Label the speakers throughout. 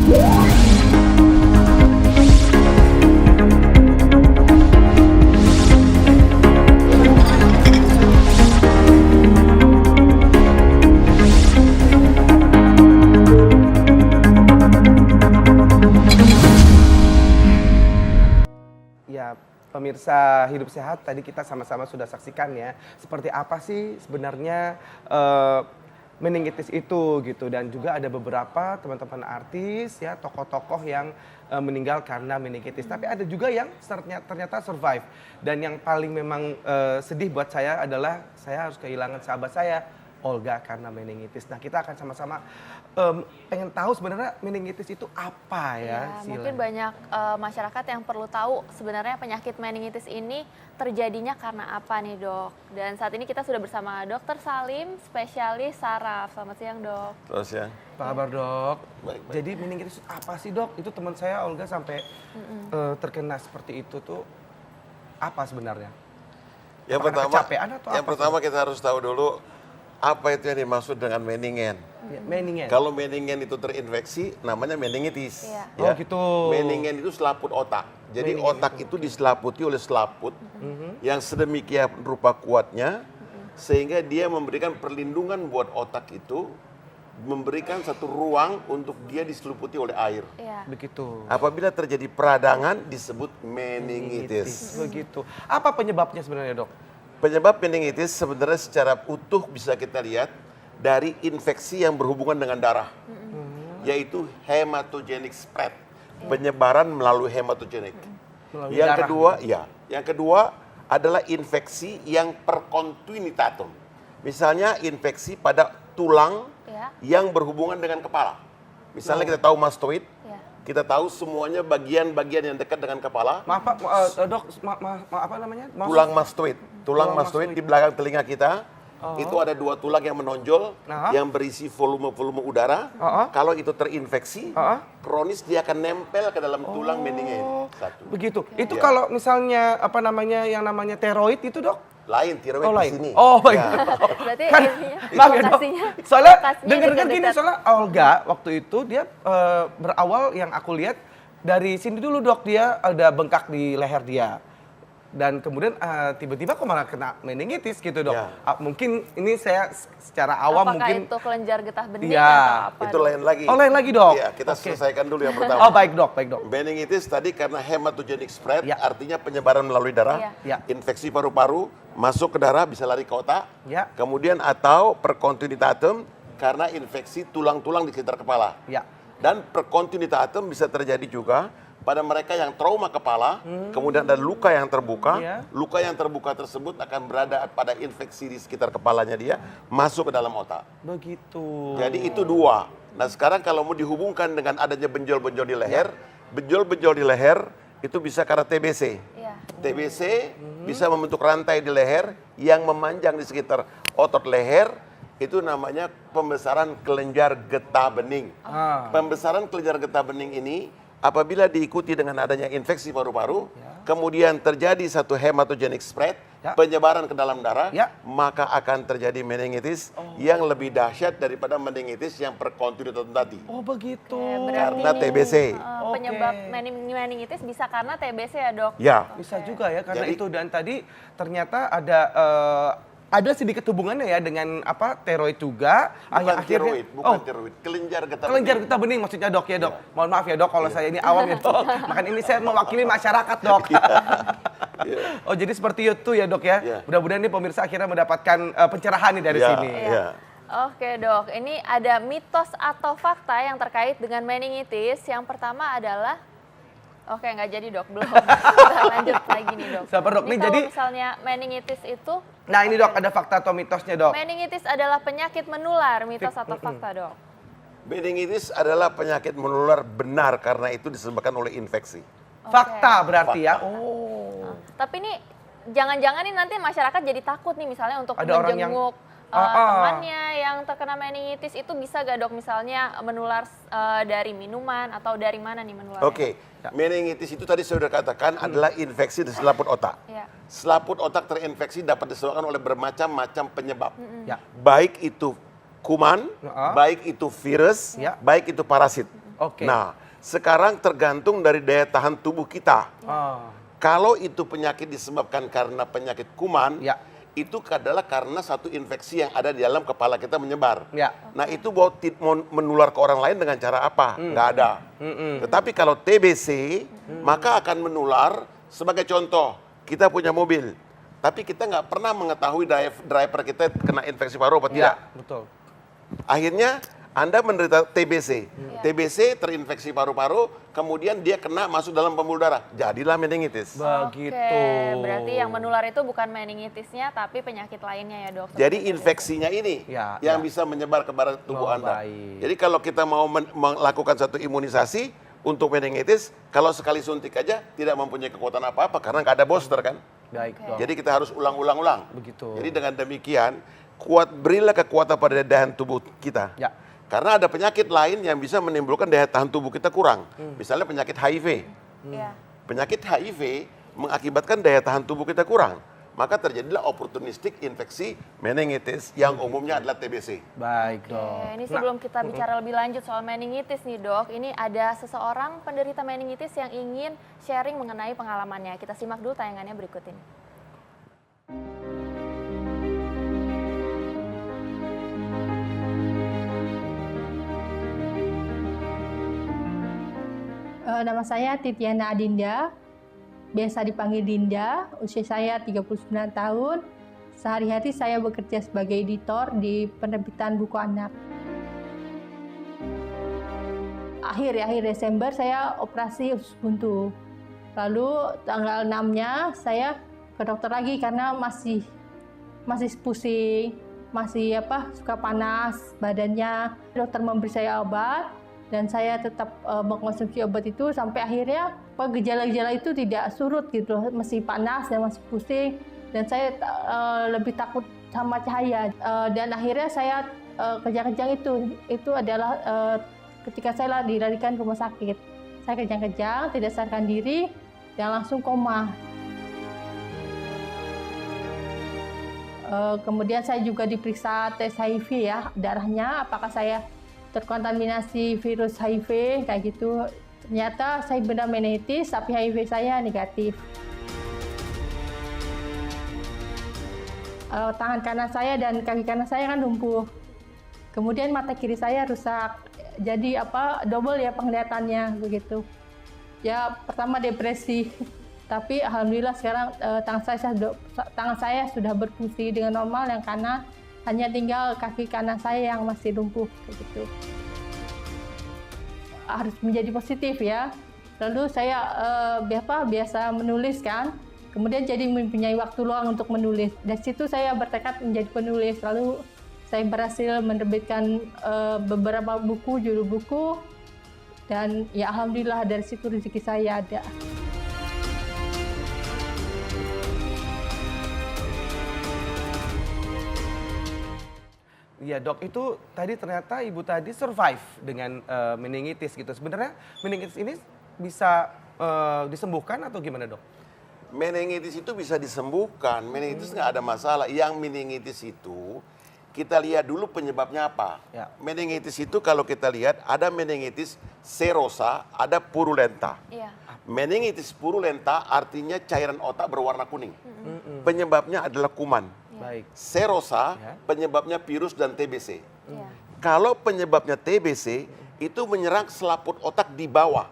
Speaker 1: Ya, pemirsa Hidup Sehat, tadi kita sama-sama sudah saksikan ya, seperti apa sih sebenarnya meningitis itu gitu, dan juga ada beberapa teman-teman artis ya, tokoh-tokoh yang meninggal karena meningitis. Tapi ada juga yang ternyata survive, dan yang paling memang sedih buat saya adalah saya harus kehilangan sahabat saya, Olga, karena meningitis. Nah, kita akan sama-sama pengen tahu sebenarnya meningitis itu apa ya, Sila?
Speaker 2: Mungkin banyak masyarakat yang perlu tahu sebenarnya penyakit meningitis ini terjadinya karena apa nih, Dok. Dan saat ini kita sudah bersama Dr. Salim, spesialis saraf. Selamat siang, Dok.
Speaker 3: Selamat siang.
Speaker 1: Apa kabar, Dok?
Speaker 3: Baik.
Speaker 1: Jadi meningitis itu apa sih, Dok? Itu teman saya Olga sampai terkena seperti itu tuh apa sebenarnya?
Speaker 3: Yang
Speaker 1: Apakah
Speaker 3: pertama,
Speaker 1: kecapean atau
Speaker 3: yang
Speaker 1: apa
Speaker 3: pertama kita harus tahu dulu apa itu yang dimaksud dengan meningen.
Speaker 1: Ya, meningen.
Speaker 3: Kalau meningen itu terinfeksi, namanya meningitis.
Speaker 2: Iya.
Speaker 1: Oh, gitu.
Speaker 3: Meningen itu selaput otak. Jadi
Speaker 1: Meningen
Speaker 3: otak itu diselaputi oleh selaput yang sedemikian rupa kuatnya, sehingga dia memberikan perlindungan buat otak itu, memberikan satu ruang untuk dia diseliputi oleh air.
Speaker 2: Iya.
Speaker 1: Begitu.
Speaker 3: Apabila terjadi peradangan disebut meningitis.
Speaker 1: Begitu. Apa penyebabnya sebenarnya, Dok?
Speaker 3: Penyebab meningitis sebenarnya secara utuh bisa kita lihat dari infeksi yang berhubungan dengan darah, yaitu hematogenic spread, penyebaran melalui hematogenik.
Speaker 1: Melalui
Speaker 3: Yang
Speaker 1: darah.
Speaker 3: kedua, yang kedua adalah infeksi yang per continuitatum. Misalnya infeksi pada tulang
Speaker 2: Iya.
Speaker 3: yang berhubungan dengan kepala. Misalnya kita tahu mastoid,
Speaker 2: Iya.
Speaker 3: kita tahu semuanya bagian-bagian yang dekat dengan kepala.
Speaker 1: Maaf Pak, Dok, apa namanya?
Speaker 3: Tulang mastoid.
Speaker 1: Tulang
Speaker 3: Tulang mastoid
Speaker 1: mastoid.
Speaker 3: di belakang telinga kita, itu ada dua tulang yang menonjol,
Speaker 1: Nah.
Speaker 3: yang berisi volume-volume udara. Kalau itu terinfeksi, kronis dia akan nempel ke dalam tulang meninge. Satu.
Speaker 1: Begitu. Itu
Speaker 3: Ya.
Speaker 1: kalau misalnya apa namanya yang namanya tiroid itu, Dok?
Speaker 3: Lain, tiroid
Speaker 1: Oh,
Speaker 3: di
Speaker 1: lain.
Speaker 3: sini.
Speaker 1: Oh, baik.
Speaker 3: Ya.
Speaker 2: Berarti
Speaker 1: Kan,
Speaker 2: intinya
Speaker 1: maaf ya, Dok.
Speaker 2: lokasinya-
Speaker 1: Soalnya
Speaker 2: lokasinya
Speaker 1: dengar-dengar gini,
Speaker 2: dekat-dekat.
Speaker 1: soalnya Olga waktu itu dia berawal yang aku lihat dari sini dulu, Dok, dia ada bengkak di leher dia. Dan kemudian tiba-tiba kok malah kena meningitis gitu, Dok.
Speaker 3: Ya.
Speaker 1: Mungkin ini saya secara awam
Speaker 2: Apakah
Speaker 1: mungkin
Speaker 2: itu kelenjar getah bening
Speaker 1: Iya.
Speaker 2: atau apa?
Speaker 3: Itu
Speaker 2: Dok?
Speaker 3: lain lagi.
Speaker 1: Oh, lain lagi, Dok.
Speaker 3: Iya, kita
Speaker 1: Oke.
Speaker 3: selesaikan dulu yang pertama.
Speaker 1: Oh, baik, Dok, baik, Dok.
Speaker 3: Meningitis tadi karena hematogenic spread,
Speaker 1: Ya.
Speaker 3: artinya penyebaran melalui darah,
Speaker 1: Iya.
Speaker 3: infeksi paru-paru, masuk ke darah bisa lari ke otak,
Speaker 1: Ya.
Speaker 3: kemudian atau per continuitatum karena infeksi tulang-tulang di sekitar kepala.
Speaker 1: Ya.
Speaker 3: Dan per continuitatum bisa terjadi juga pada mereka yang trauma kepala, kemudian ada luka yang terbuka,
Speaker 1: Iya.
Speaker 3: luka yang terbuka tersebut akan berada pada infeksi di sekitar kepalanya dia, masuk ke dalam otak.
Speaker 1: Begitu.
Speaker 3: Jadi itu dua. Nah sekarang kalau mau dihubungkan dengan adanya benjol-benjol di leher, benjol-benjol di leher itu bisa karena TBC.
Speaker 2: Iya.
Speaker 3: TBC bisa membentuk rantai di leher yang memanjang di sekitar otot leher, itu namanya pembesaran kelenjar getah bening. Pembesaran kelenjar getah bening ini apabila diikuti dengan adanya infeksi paru-paru, kemudian terjadi satu hematogenic spread, penyebaran ke dalam darah, maka akan terjadi meningitis yang lebih dahsyat daripada meningitis yang per continuitatum tadi.
Speaker 1: Oh, begitu.
Speaker 2: Berarti
Speaker 3: Karena
Speaker 2: ini,
Speaker 3: TBC.
Speaker 2: Penyebab meningitis bisa karena TBC ya, Dok?
Speaker 3: Ya.
Speaker 1: Bisa juga ya karena
Speaker 3: Jadi-
Speaker 1: itu, dan tadi ternyata ada sedikit hubungannya ya dengan apa tiroid juga.
Speaker 3: Bukan
Speaker 1: Akhirnya-
Speaker 3: tiroid, bukan
Speaker 1: oh,
Speaker 3: tiroid, kelenjar getah
Speaker 1: kelenjar
Speaker 3: bening.
Speaker 1: getah bening maksudnya, Dok, ya, Dok. Mohon maaf ya, Dok, kalau saya ini awam ya, Dok. Makanya ini saya mewakili masyarakat, Dok. Oh, jadi seperti itu ya, Dok ya.
Speaker 3: Iya.
Speaker 1: Mudah-mudahan nih pemirsa akhirnya mendapatkan pencerahan nih dari
Speaker 3: Ya,
Speaker 1: sini.
Speaker 3: ya.
Speaker 2: Oke, Dok. Ini ada mitos atau fakta yang terkait dengan meningitis. Yang pertama adalah oke, nggak jadi, Dok, belum. Kita lanjut lagi nih, Dok.
Speaker 1: Sabar, Dok.
Speaker 2: Ini
Speaker 1: Nih,
Speaker 2: kalau
Speaker 1: jadi-
Speaker 2: misalnya meningitis itu
Speaker 1: Nah, ini, Dok, ada fakta atau mitosnya, Dok.
Speaker 2: meningitis adalah penyakit menular, mitos atau fakta, Dok?
Speaker 3: Meningitis adalah penyakit menular benar karena itu disebabkan oleh infeksi.
Speaker 1: Fakta berarti ya.
Speaker 3: Fakta.
Speaker 1: Oh.
Speaker 2: Tapi ini jangan-jangan nih nanti masyarakat jadi takut nih misalnya untuk
Speaker 1: Ada orang yang-
Speaker 2: menjenguk temannya yang terkena meningitis, itu bisa gak, Dok, misalnya menular dari minuman atau dari mana nih menularnya?
Speaker 3: Oke, meningitis itu tadi saya sudah katakan adalah infeksi di selaput otak.
Speaker 2: Ya.
Speaker 3: Selaput otak terinfeksi dapat disebabkan oleh bermacam-macam penyebab.
Speaker 1: Ya.
Speaker 3: Baik itu kuman, baik itu virus,
Speaker 1: Ya.
Speaker 3: baik itu parasit.
Speaker 1: Oke.
Speaker 3: Nah, sekarang tergantung dari daya tahan tubuh kita.
Speaker 1: Oh.
Speaker 3: Kalau itu penyakit disebabkan karena penyakit kuman,
Speaker 1: Ya.
Speaker 3: itu adalah karena satu infeksi yang ada di dalam kepala kita menyebar.
Speaker 1: Ya.
Speaker 3: Nah, itu mau menular ke orang lain dengan cara apa? Nggak ada. Tetapi kalau TBC, maka akan menular. Sebagai contoh, kita punya mobil, tapi kita nggak pernah mengetahui driver kita kena infeksi paru apa tidak.
Speaker 1: Ya, betul.
Speaker 3: Akhirnya Anda menderita TBC. TBC terinfeksi paru-paru, kemudian dia kena masuk dalam pembuluh darah. Jadilah meningitis.
Speaker 1: Begitu.
Speaker 2: Oke, berarti yang menular itu bukan meningitisnya tapi penyakit lainnya ya, Dok.
Speaker 3: Jadi infeksinya ini
Speaker 1: Ya,
Speaker 3: yang
Speaker 1: ya.
Speaker 3: bisa menyebar ke badan tubuh
Speaker 1: Oh,
Speaker 3: Anda.
Speaker 1: baik.
Speaker 3: Jadi kalau kita mau melakukan satu imunisasi untuk meningitis, kalau sekali suntik aja tidak mempunyai kekuatan apa-apa karena nggak ada booster kan.
Speaker 1: Baik, Dok.
Speaker 3: Jadi kita harus ulang-ulang.
Speaker 1: Begitu.
Speaker 3: Jadi dengan demikian, berilah kekuatan pada daya tahan tubuh kita.
Speaker 1: Ya.
Speaker 3: Karena ada penyakit lain yang bisa menimbulkan daya tahan tubuh kita kurang. Misalnya penyakit HIV.
Speaker 2: Iya.
Speaker 3: Penyakit HIV mengakibatkan daya tahan tubuh kita kurang. Maka terjadilah opportunistic infeksi meningitis yang umumnya adalah TBC.
Speaker 1: Baik, Dok.
Speaker 2: Oke, ini sebelum kita bicara lebih lanjut soal meningitis nih, Dok, ini ada seseorang penderita meningitis yang ingin sharing mengenai pengalamannya. Kita simak dulu tayangannya berikut ini.
Speaker 4: Nama saya Titiana Adinda, biasa dipanggil Dinda, usia saya 39 tahun. Sehari-hari saya bekerja sebagai editor di penerbitan buku anak. Akhir Desember saya operasi usus buntu. Lalu tanggal 6-nya saya ke dokter lagi karena masih pusing, masih suka panas badannya. Dokter memberi saya obat. Dan saya tetap mengkonsumsi obat itu sampai akhirnya gejala-gejala itu tidak surut gitu, masih panas dan masih pusing, dan saya lebih takut sama cahaya. Dan akhirnya saya kejang-kejang itu adalah ketika saya dilarikan ke rumah sakit. Saya kejang-kejang, tidak sadarkan diri, dan langsung koma. Kemudian saya juga diperiksa tes HIV ya, darahnya apakah saya terkontaminasi virus HIV kayak gitu. Ternyata saya benar meningitis, tapi HIV saya negatif. Tangan kanan saya dan kaki kanan saya kan lumpuh. Kemudian mata kiri saya rusak. Jadi double ya penglihatannya begitu. Ya pertama depresi, tapi alhamdulillah sekarang tangan saya sudah berfungsi dengan normal, yang kanan hanya tinggal kaki kanan saya yang masih lumpuh kayak gitu. Harus menjadi positif ya. Lalu saya biasa menulis kan. Kemudian jadi mempunyai waktu luang untuk menulis. Dari situ saya bertekad menjadi penulis. Lalu saya berhasil menerbitkan beberapa buku, judul buku. Dan ya alhamdulillah dari situ rezeki saya ada.
Speaker 1: Iya, Dok, itu tadi ternyata Ibu tadi survive dengan meningitis gitu. Sebenarnya meningitis ini bisa disembuhkan atau gimana, Dok?
Speaker 3: Meningitis itu bisa disembuhkan, meningitis nggak ada masalah. Yang meningitis itu kita lihat dulu penyebabnya apa.
Speaker 1: Ya.
Speaker 3: Meningitis itu kalau kita lihat ada meningitis serosa, ada purulenta.
Speaker 2: Iya.
Speaker 3: Meningitis purulenta artinya cairan otak berwarna kuning. Penyebabnya adalah kuman.
Speaker 1: Baik.
Speaker 3: Serosa
Speaker 1: Ya.
Speaker 3: penyebabnya virus dan TBC.
Speaker 2: Iya.
Speaker 3: Kalau penyebabnya TBC itu menyerang selaput otak di bawah.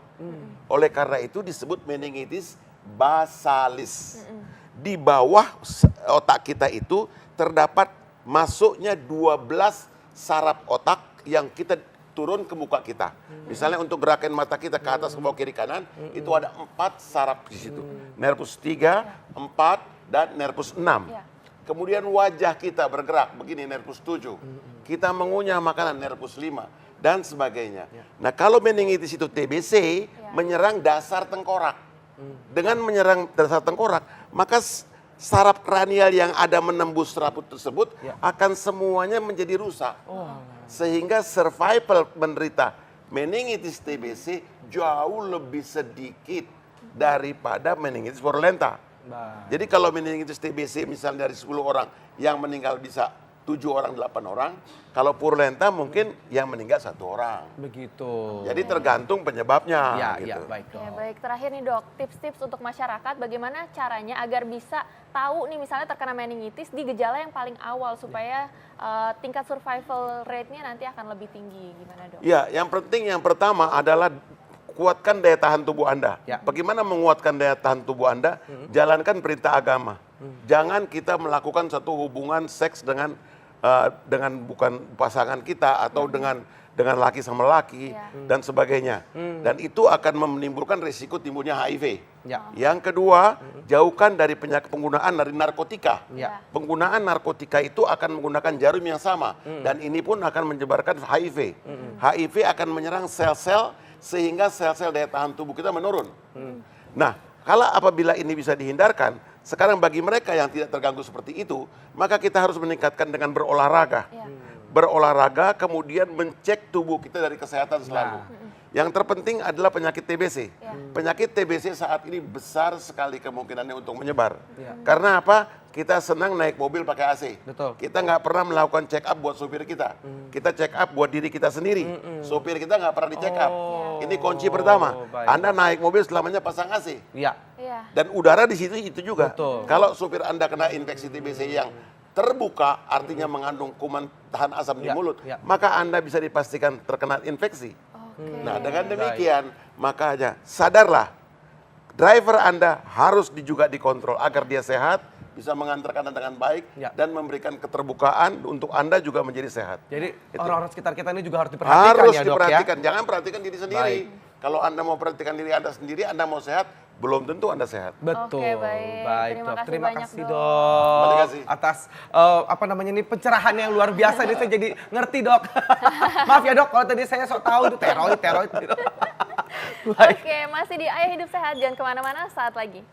Speaker 3: Oleh karena itu disebut meningitis basalis. Di bawah otak kita itu terdapat masuknya 12 saraf otak yang kita turun ke muka kita. Misalnya untuk gerakan mata kita ke atas, ke bawah, kiri, kanan, itu ada 4 saraf di situ. Nervus 3, 4, dan nervus 6.
Speaker 2: Ya.
Speaker 3: Kemudian wajah kita bergerak, begini nervus 7. Kita mengunyah makanan, nervus 5, dan sebagainya. Nah kalau meningitis itu TBC, menyerang dasar tengkorak. Dengan menyerang dasar tengkorak, maka saraf kranial yang ada menembus serabut tersebut akan semuanya menjadi rusak. Sehingga survival menderita meningitis TBC jauh lebih sedikit daripada meningitis purulenta. Jadi kalau meningitis TBC misalnya dari 10 orang yang meninggal bisa 7 orang, 8 orang. Kalau purulenta mungkin yang meninggal 1 orang.
Speaker 1: Begitu.
Speaker 3: Jadi tergantung penyebabnya.
Speaker 1: Ya,
Speaker 3: gitu.
Speaker 1: ya, baik dok.
Speaker 2: Ya, baik, terakhir nih dok, tips-tips untuk masyarakat bagaimana caranya agar bisa tahu nih misalnya terkena meningitis di gejala yang paling awal supaya tingkat survival rate-nya nanti akan lebih tinggi. Gimana dok?
Speaker 3: Ya, yang penting yang pertama adalah kuatkan daya tahan tubuh Anda.
Speaker 1: Ya.
Speaker 3: Bagaimana menguatkan daya tahan tubuh Anda? Jalankan perintah agama. Jangan kita melakukan satu hubungan seks dengan bukan pasangan kita atau dengan laki sama laki dan sebagainya. Dan itu akan menimbulkan risiko timbulnya HIV.
Speaker 1: Ya.
Speaker 3: Yang kedua, jauhkan dari penggunaan dari narkotika.
Speaker 1: Ya.
Speaker 3: Penggunaan narkotika itu akan menggunakan jarum yang sama dan ini pun akan menyebarkan HIV. HIV akan menyerang sel-sel sehingga sel-sel daya tahan tubuh kita menurun. Nah, kalau apabila ini bisa dihindarkan, sekarang bagi mereka yang tidak terganggu seperti itu, maka kita harus meningkatkan dengan berolahraga.
Speaker 2: Ya.
Speaker 3: Berolahraga kemudian mencek tubuh kita dari kesehatan selalu. Yang terpenting adalah penyakit TBC.
Speaker 2: Ya.
Speaker 3: Penyakit TBC saat ini besar sekali kemungkinannya untuk menyebar.
Speaker 1: Ya.
Speaker 3: Karena apa? Kita senang naik mobil pakai AC.
Speaker 1: Betul.
Speaker 3: Kita nggak pernah melakukan check up buat supir kita. Kita check up buat diri kita sendiri. Supir kita nggak pernah di check up. Ini kunci pertama.
Speaker 1: baik.
Speaker 3: Anda naik mobil selamanya pasang AC.
Speaker 1: Ya.
Speaker 2: Iya.
Speaker 3: Dan udara di situ itu juga.
Speaker 1: Betul.
Speaker 3: Kalau supir Anda kena infeksi TBC yang terbuka, artinya mengandung kuman tahan asam di
Speaker 1: Ya,
Speaker 3: mulut,
Speaker 1: ya.
Speaker 3: maka Anda bisa dipastikan terkena infeksi.
Speaker 2: Oke.
Speaker 3: Nah, dengan demikian, makanya sadarlah, driver Anda harus juga dikontrol agar dia sehat, bisa mengantarkan Anda dengan baik,
Speaker 1: Ya.
Speaker 3: dan memberikan keterbukaan untuk Anda juga menjadi sehat.
Speaker 1: Jadi orang-orang sekitar kita ini juga harus diperhatikan
Speaker 3: Harus
Speaker 1: ya dok ya.
Speaker 3: diperhatikan, jangan perhatikan diri sendiri.
Speaker 1: Baik.
Speaker 3: Kalau Anda mau perhatikan diri Anda sendiri, Anda mau sehat, belum tentu Anda sehat.
Speaker 1: Betul.
Speaker 2: Oke, baik. Terima
Speaker 1: dok.
Speaker 2: kasih
Speaker 1: Terima
Speaker 2: banyak,
Speaker 1: kasih
Speaker 2: Dok.
Speaker 1: dok.
Speaker 3: Terima kasih.
Speaker 1: Atas apa namanya ini pencerahan yang luar biasa ini saya jadi ngerti dok. Maaf ya dok kalau tadi saya sok tahu itu teroid. Baik.
Speaker 2: Oke, masih di Ayah Hidup Sehat, jangan kemana-mana, saat lagi.